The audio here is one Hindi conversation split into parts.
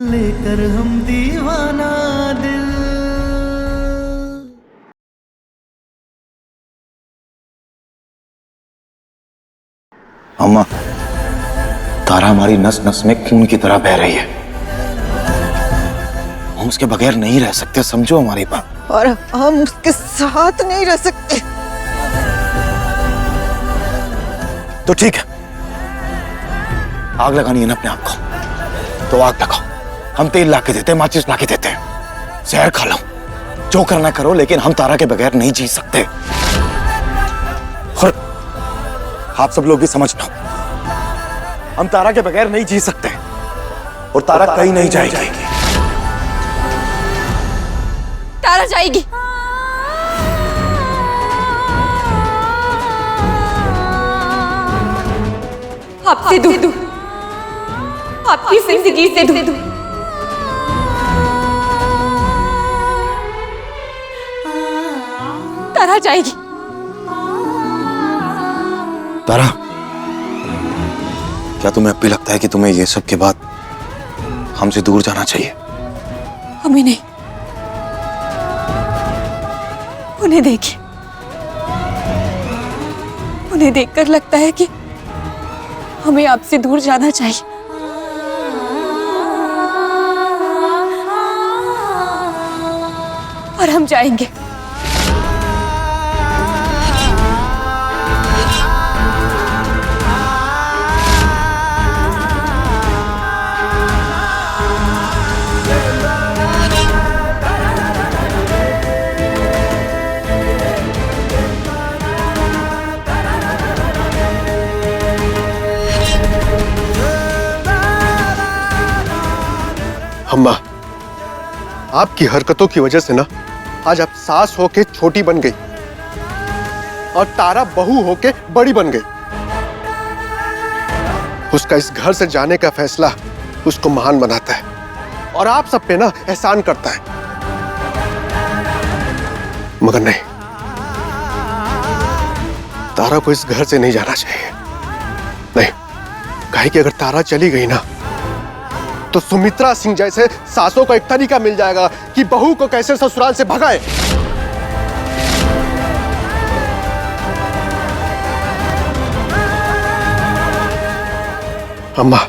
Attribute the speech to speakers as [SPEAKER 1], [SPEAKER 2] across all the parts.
[SPEAKER 1] लेकर हम दीवाना दिल।
[SPEAKER 2] अम्मा, तारा हमारी नस नस में खून की तरह बह रही है। हम उसके बगैर नहीं रह सकते, समझो हमारी बात।
[SPEAKER 3] और हम उसके साथ नहीं रह सकते।
[SPEAKER 2] तो ठीक है, आग लगानी है ना अपने आप को, तो आग लगाओ। हम तेल ला के देते हैं, माचिस ला के देते हैं, जहर खा लो, जो करना करो, लेकिन हम तारा के बगैर नहीं जी सकते। और आप सब लोग भी समझना, हम तारा के बगैर नहीं जी सकते, और तारा कहीं नहीं जाएगी।
[SPEAKER 4] तारा जाएगी। आपसे दूर, आपकी जिंदगी से दूर। तारा जाएगी।
[SPEAKER 2] तारा, क्या तुम्हें अब भी लगता है कि तुम्हें ये सब के बाद हमसे दूर जाना चाहिए?
[SPEAKER 4] हमें नहीं, उन्हें देखिए। उन्हें देखकर लगता है कि हमें आपसे दूर जाना चाहिए। और हम जाएंगे।
[SPEAKER 5] अम्मा, आपकी हरकतों की वजह से ना आज आप सास होके छोटी बन गई और तारा बहू होके बड़ी बन गई। उसका इस घर से जाने का फैसला उसको महान बनाता है और आप सब पे ना एहसान करता है। मगर नहीं, तारा को इस घर से नहीं जाना चाहिए। नहीं, काहे कि अगर तारा चली गई ना तो सुमित्रा सिंह जैसे सासों को एक तरीका मिल जाएगा कि बहू को कैसे ससुराल से भगाए। अम्मा,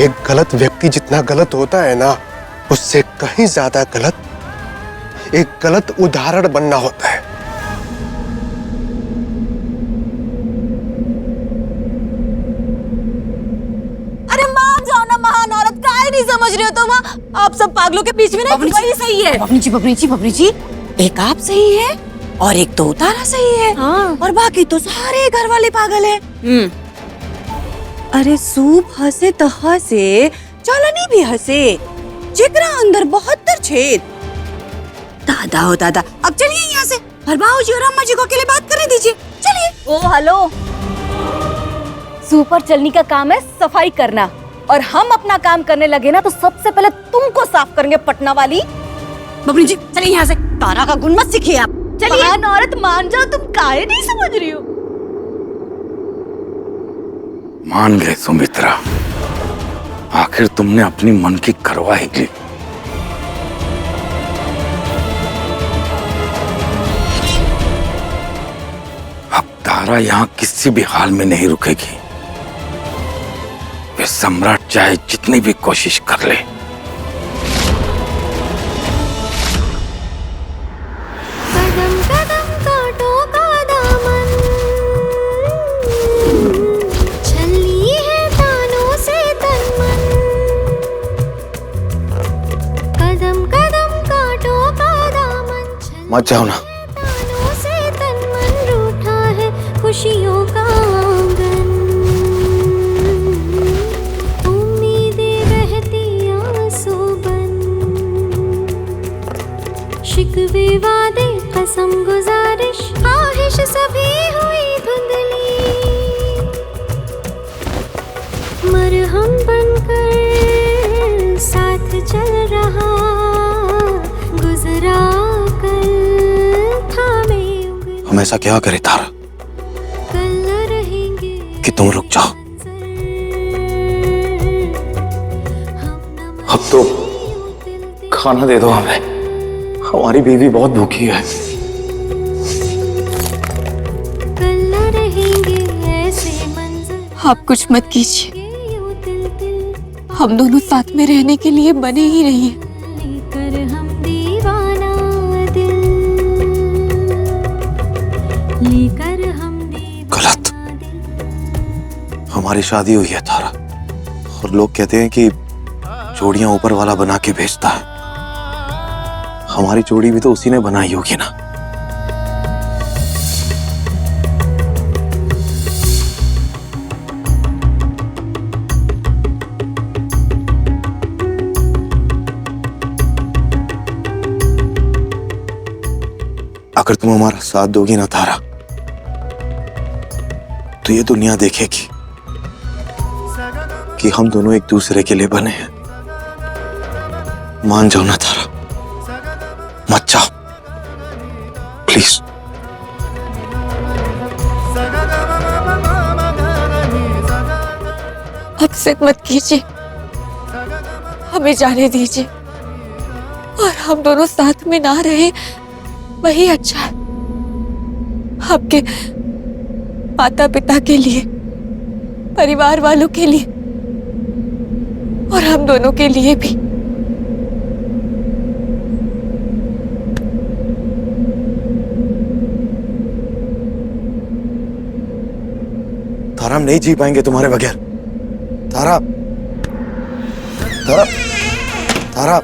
[SPEAKER 5] एक गलत व्यक्ति जितना गलत होता है ना, उससे कहीं ज्यादा गलत एक गलत उदाहरण बनना होता है।
[SPEAKER 4] नहीं समझ रहे हो तुम? आप सब पागलों के बीच में ना वही सही है।
[SPEAKER 3] बबनी जी, एक आप सही है और एक तो तारा सही है।
[SPEAKER 4] हाँ।
[SPEAKER 3] और बाकी तो सारे घर वाले पागल है। अरे सूप हंसे तो हंसे, चालनी भी हंसे, जिगरा अंदर 72 छेद। दादा हो दादा, अब चलिए यहाँ से और बाबूजी और अम्मा जी को अकेले बात करने दीजिए। चलिए।
[SPEAKER 4] ओ हेलो, सुपर चलनी का काम है सफाई करना, और हम अपना काम करने लगे ना तो सबसे पहले तुमको साफ करेंगे, पटना वाली।
[SPEAKER 3] बबनी जी चलिए यहाँ से, तारा का गुण मत सीखिए आप।
[SPEAKER 4] चलिए। महान औरत मान जाओ, तुम काहे नहीं समझ रही हो?
[SPEAKER 2] मान गए सुमित्रा, आखिर तुमने अपनी मन की करवाई की। अब तारा यहाँ किसी भी हाल में नहीं रुकेगी। वे सम्राट चाहे जितनी भी कोशिश कर ले।
[SPEAKER 6] कदम कदम काटो का दामन, छलनी है तानों से तन मन। कदम कदम काटो का दामन,
[SPEAKER 2] मत जाओ ना।
[SPEAKER 6] तानों से तन मन रूठा है खुशियों का आंगन। शिकवे वादे कसम गुजारिश ख्वाहिश सभी हुई धुंधली। मरहम बनकर साथ चल रहा गुजरा कल थामे उंगली।
[SPEAKER 2] हम ऐसा क्या करे तारा
[SPEAKER 6] कल रहेंगे
[SPEAKER 2] कि तुम रुक जाओ? अब तो खाना दे दो हमें, हमारी बीवी बहुत भूखी है।
[SPEAKER 6] कल न रहेंगे ऐसे मंजर
[SPEAKER 3] आप कुछ मत कीजिए,
[SPEAKER 6] यूं तिल तिल
[SPEAKER 3] हम दोनों साथ में रहने के लिए बने ही नहीं हैं।
[SPEAKER 6] लेकर हम दीवाना दिल, लेकर हम
[SPEAKER 2] गलत।
[SPEAKER 6] दीवाना दिल।
[SPEAKER 2] हमारी शादी हुई है तारा, और लोग कहते हैं कि जोड़ियां ऊपर वाला बना के भेजता है। हमारी जोड़ी भी तो उसी ने बनाई होगी ना। अगर तुम हमारा साथ दोगी ना तारा, तो ये दुनिया देखेगी कि हम दोनों एक दूसरे के लिए बने हैं। मान जाओ ना तारा, मत जाओ प्लीज।
[SPEAKER 3] अब से मत कीजिए, हमें जाने दीजिए, और हम दोनों साथ में ना रहे वही अच्छा है, आपके माता पिता के लिए, परिवार वालों के लिए, और हम दोनों के लिए भी।
[SPEAKER 2] तारा, हम नहीं जी पाएंगे तुम्हारे बगैर। तारा, तारा, तारा।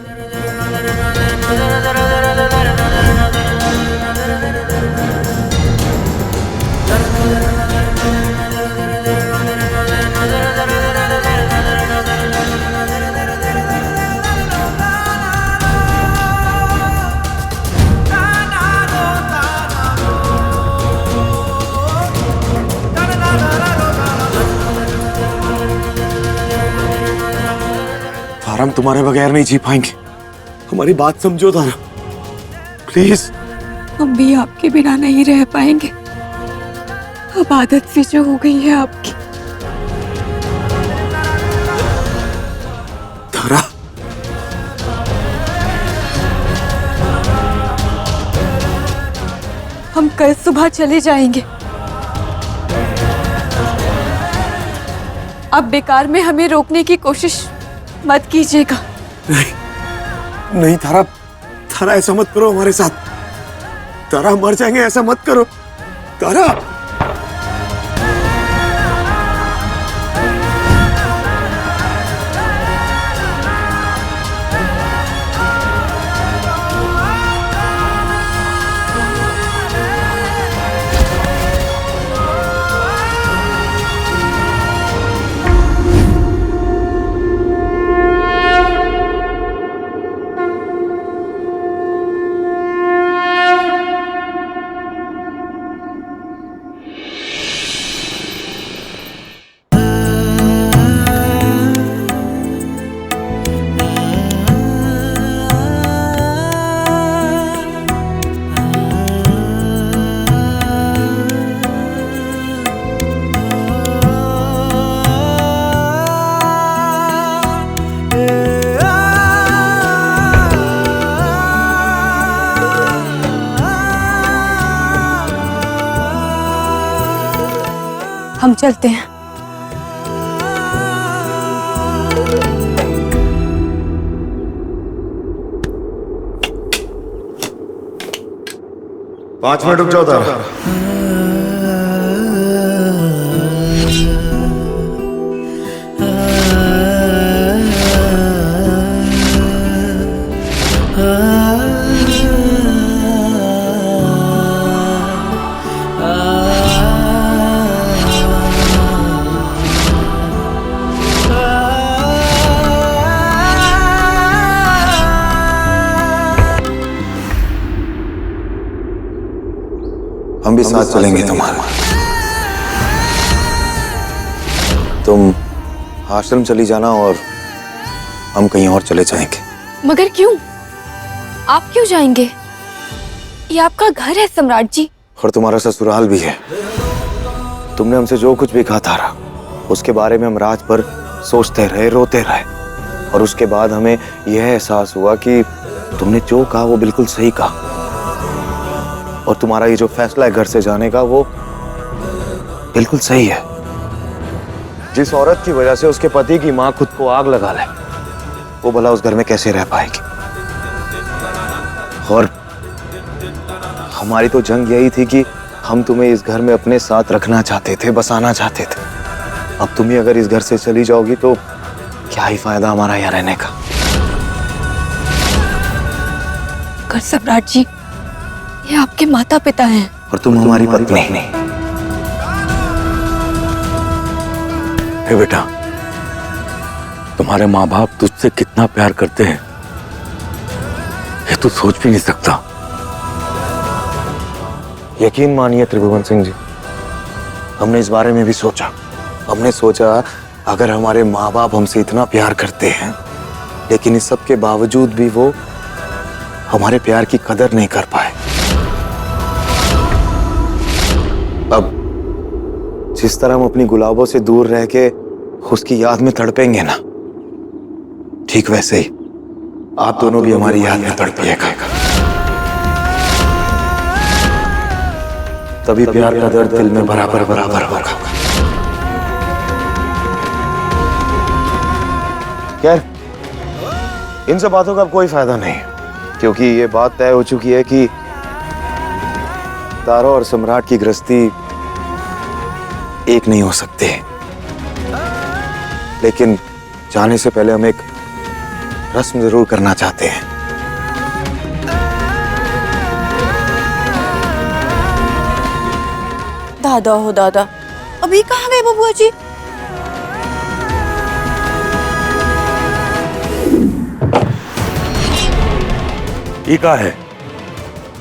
[SPEAKER 2] तारा, हम तुम्हारे बगैर नहीं जी पाएंगे। हमारी बात समझो तारा, प्लीज।
[SPEAKER 3] हम भी आपके बिना नहीं रह पाएंगे, अब आदत सी जो हो गई है आपकी।
[SPEAKER 2] तारा,
[SPEAKER 3] हम कल सुबह चले जाएंगे, अब बेकार में हमें रोकने की कोशिश मत कीजिएगा।
[SPEAKER 2] नहीं नहीं तारा, तारा ऐसा मत करो हमारे साथ। तारा, हम मर जाएंगे, ऐसा मत करो तारा।
[SPEAKER 3] हम चलते हैं।
[SPEAKER 2] पांच मिनट रुक जाओ तारा। हम भी साथ चलेंगे तुम्हारे। तुम आश्रम चली जाना और हम कहीं और चले जाएंगे।
[SPEAKER 3] मगर क्यों? आप क्यों जाएंगे? ये आपका घर है सम्राट जी।
[SPEAKER 2] और तुम्हारा ससुराल भी है। तुमने हमसे जो कुछ भी कहा तारा, उसके बारे में हम रात भर सोचते रहे, रोते रहे। और उसके बाद हमें यह एहसास हुआ कि तुमने जो कहा वो बिल्कुल सही कहा, और तुम्हारा ये जो फैसला है घर से जाने का वो बिल्कुल सही है। जिस औरत की वजह से उसके पति की मां खुद को आग लगा ले, वो भला उस घर में कैसे रह पाएगी? और हमारी तो जंग यही थी कि हम तुम्हें इस घर में अपने साथ रखना चाहते थे, बसाना चाहते थे। अब तुम ही अगर इस घर से चली जाओगी तो क्या ही फायदा हमारा यहाँ रहने का।
[SPEAKER 3] कर सम्राट जी, ये आपके माता पिता हैं
[SPEAKER 2] और तुम हमारी पत्नी।
[SPEAKER 7] हे बेटा, तुम्हारे माँ बाप तुझसे कितना प्यार करते हैं ये तू सोच भी नहीं सकता।
[SPEAKER 2] यकीन मानिए त्रिभुवन सिंह जी, हमने इस बारे में भी सोचा। हमने सोचा अगर हमारे माँ बाप हमसे इतना प्यार करते हैं लेकिन इस सब के बावजूद भी वो हमारे प्यार की कदर नहीं कर पाए, अब जिस तरह हम अपनी गुलाबों से दूर रह के उसकी याद में तड़पेंगे ना, ठीक वैसे ही आप दोनों भी हमारी याद में तड़पिएगा। तभी प्यार का दर्द दिल में बराबर बराबर होगा। खैर, इन सब बातों का अब कोई फायदा नहीं, क्योंकि ये बात तय हो चुकी है कि तारा और सम्राट की गृहस्थी एक नहीं हो सकते। लेकिन जाने से पहले हम एक रस्म जरूर करना चाहते हैं।
[SPEAKER 3] दादा हो दादा, अभी कहाँ गए बबुआ जी?
[SPEAKER 7] ये क्या है?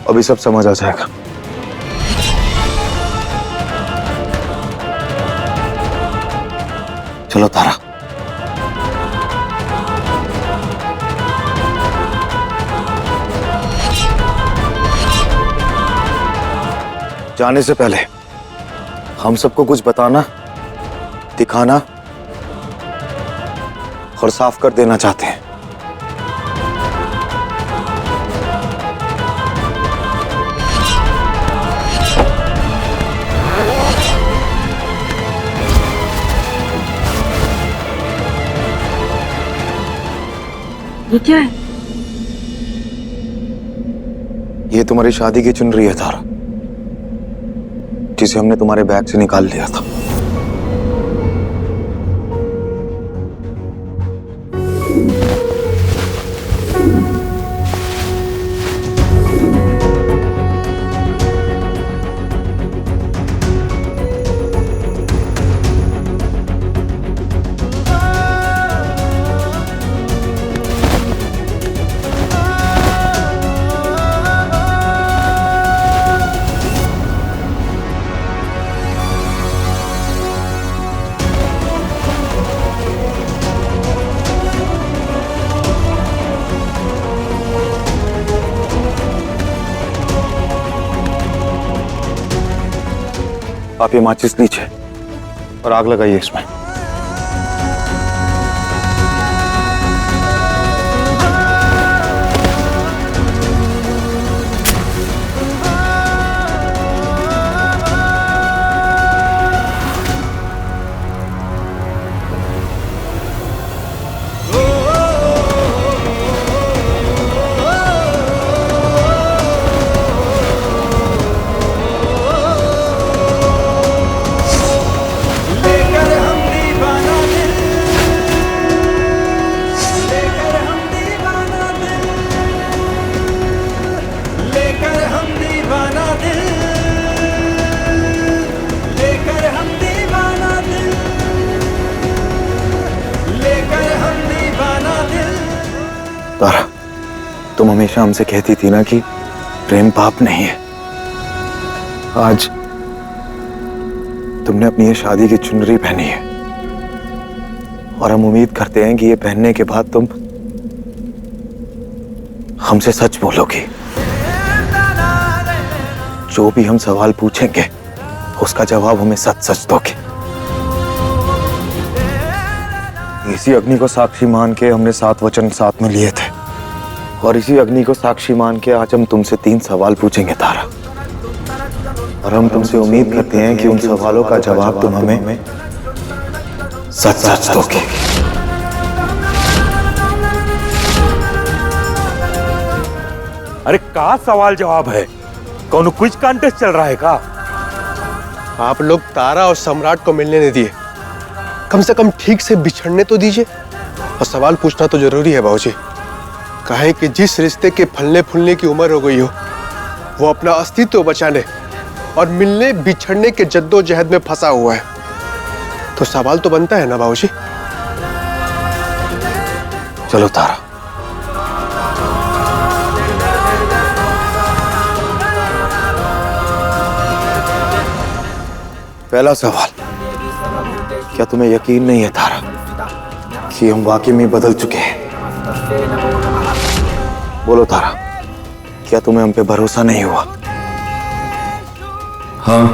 [SPEAKER 2] अभी सब समझ आ जाएगा। चलो तारा। जाने से पहले हम सबको कुछ बताना, दिखाना और साफ कर देना चाहते हैं।
[SPEAKER 3] ये क्या है?
[SPEAKER 2] ये तुम्हारी शादी की चुनरी है तारा, जिसे हमने तुम्हारे बैग से निकाल लिया था। आप ये माचिस लीजिए और आग लगाइए इसमें। तारा, तुम हमेशा हमसे कहती थी ना कि प्रेम पाप नहीं है। आज तुमने अपनी ये शादी की चुनरी पहनी है और हम उम्मीद करते हैं कि ये पहनने के बाद तुम हमसे सच बोलोगी। जो भी हम सवाल पूछेंगे उसका जवाब हमें सच सच दोगे। इसी अग्नि को साक्षी मान के हमने 7 वचन साथ में लिए थे, और इसी अग्नि को साक्षी मान के आज हम तुमसे 3 सवाल पूछेंगे तारा, और हम तुमसे उम्मीद करते हैं कि उन सवालों का जवाब तुम हमें सच सच दोगे।
[SPEAKER 7] अरे का सवाल जवाब है? कौन क्विज कॉन्टेस्ट चल रहा है का?
[SPEAKER 5] आप लोग तारा और सम्राट को मिलने नहीं दिए, कम से कम ठीक से बिछड़ने तो दीजिए। और सवाल पूछना तो जरूरी है बाबूजी, कहे कि जिस रिश्ते के फलने फूलने की उम्र हो गई हो, वो अपना अस्तित्व बचाने और मिलने बिछड़ने के जद्दोजहद में फंसा हुआ है, तो सवाल तो बनता है ना बाबूजी।
[SPEAKER 2] चलो तारा, पहला सवाल, क्या तुम्हें यकीन नहीं है तारा कि हम वाकई में बदल चुके हैं? बोलो तारा, क्या तुम्हें हम पे भरोसा नहीं हुआ? हाँ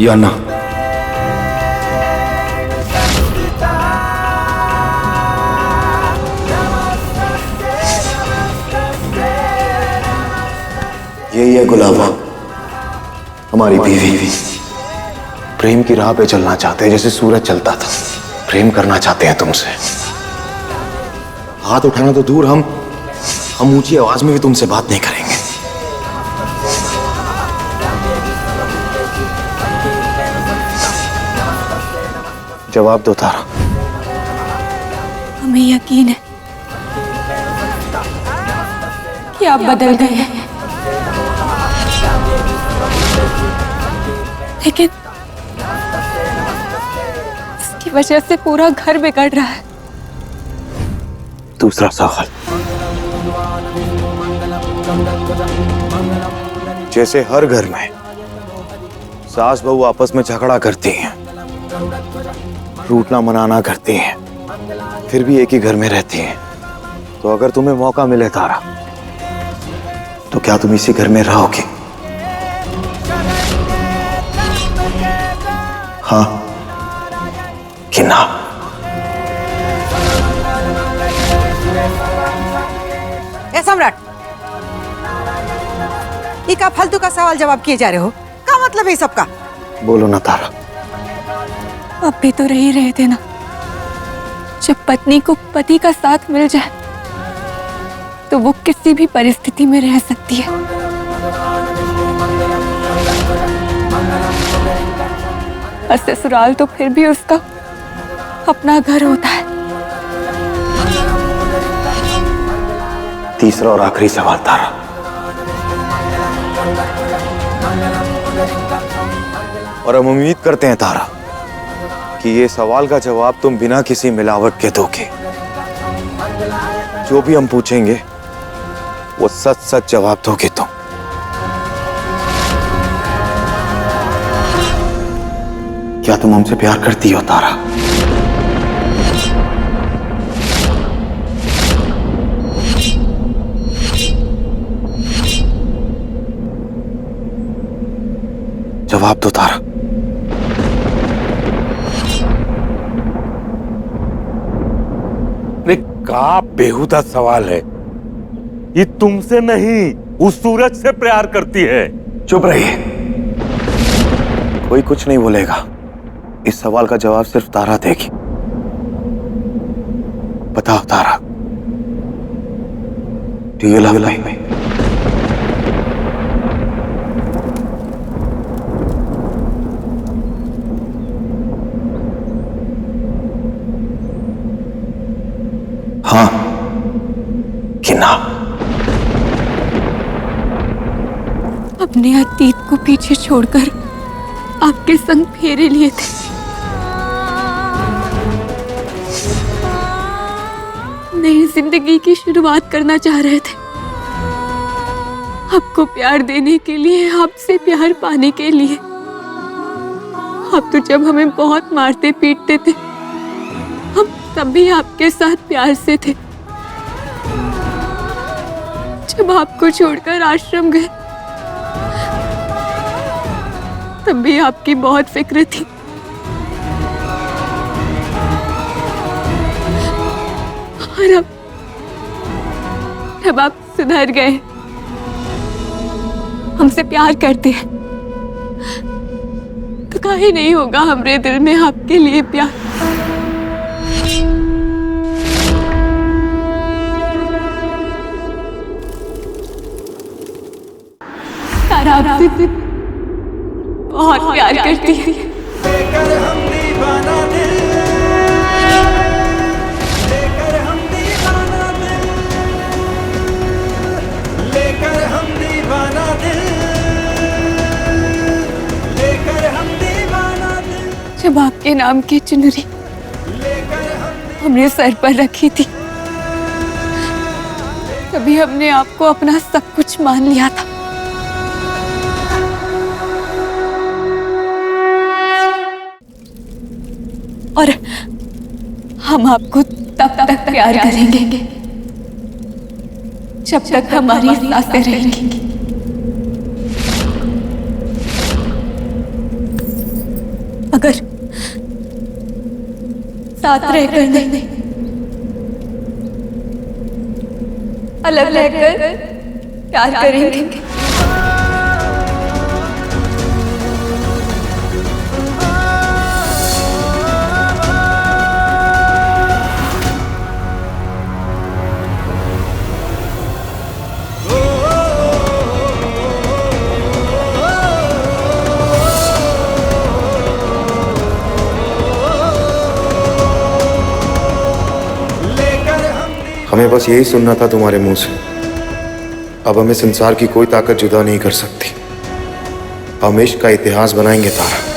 [SPEAKER 2] या ना? यही है गुलाबा, हमारी बीवी। प्रेम की राह पे चलना चाहते हैं जैसे सूरज चलता था। प्रेम करना चाहते हैं तुमसे। हाथ उठाना तो दूर, हम ऊंची आवाज में भी तुमसे बात नहीं करेंगे। जवाब दो तारा।
[SPEAKER 3] हमें यकीन है कि आप बदल गए हैं, लेकिन इसकी वजह से पूरा घर बिगड़ रहा है।
[SPEAKER 2] दूसरा सवाल, जैसे हर घर में सास बहू आपस में झगड़ा करती हैं, रूठना मनाना करती हैं, फिर भी एक ही घर में रहती हैं, तो अगर तुम्हें मौका मिले तारा, तो क्या तुम इसी घर में रहोगे? हाँ कि ना?
[SPEAKER 8] ए सम्राट, ये का फालतू का सवाल जवाब किए जा रहे हो? क्या मतलब है सबका?
[SPEAKER 2] बोलो ना तारा।
[SPEAKER 3] अब भी तो रह ही रहे थे ना, जब पत्नी को पति का साथ मिल जाए तो वो किसी भी परिस्थिति में रह सकती है। और ससुराल तो फिर भी उसका अपना घर होता है।
[SPEAKER 2] तीसरा और आखिरी सवाल तारा, और हम उम्मीद करते हैं तारा कि ये सवाल का जवाब तुम बिना किसी मिलावट के दोगे। जो भी हम पूछेंगे वो सच सच जवाब दोगे तुम। क्या तुम हमसे प्यार करती हो तारा? जवाब दो तारा।
[SPEAKER 7] अरे का बेहुदा सवाल है ये? तुमसे नहीं, उस सूरज से प्यार करती है।
[SPEAKER 2] चुप रहिए, कोई कुछ नहीं बोलेगा। इस सवाल का जवाब सिर्फ तारा देगी। बताओ तारा, डू यू लव मी? हाँ कि ना?
[SPEAKER 3] अपने अतीत को पीछे छोड़कर आपके संग फेरे लिए थे। नई जिंदगी की शुरुआत करना चाह रहे थे। आपको प्यार देने के लिए, आपसे प्यार पाने के लिए। आप तो जब हमें बहुत मारते पीटते थे, हम तब भी आपके साथ प्यार से थे। जब आपको छोड़कर आश्रम गए, तब भी आपकी बहुत फिक्र थी। और अब आप सुधर गए, हमसे प्यार करते हैं, तो काहे नहीं होगा हमरे दिल में आपके लिए प्यार। तारा आपसे बहुत प्यार करती है।
[SPEAKER 1] लेकर हम दीवाना दिल, लेकर हम दीवाना दिल, लेकर हम दीवाना दिल, लेकर हम दीवाना दिल,
[SPEAKER 3] जब आपके नाम की चुनरी हमने सर पर रखी थी, तभी हमने आपको अपना सब कुछ मान लिया था। और हम आपको तब तक प्यार करेंगे जब तक हमारी सांसें रहेंगी। अगर साथ रहकर नहीं, अलग रहकर प्यार करेंगे।
[SPEAKER 2] हमें बस यही सुनना था तुम्हारे मुंह से। अब हमें संसार की कोई ताकत जुदा नहीं कर सकती। हम इश्क का इतिहास बनाएंगे तारा।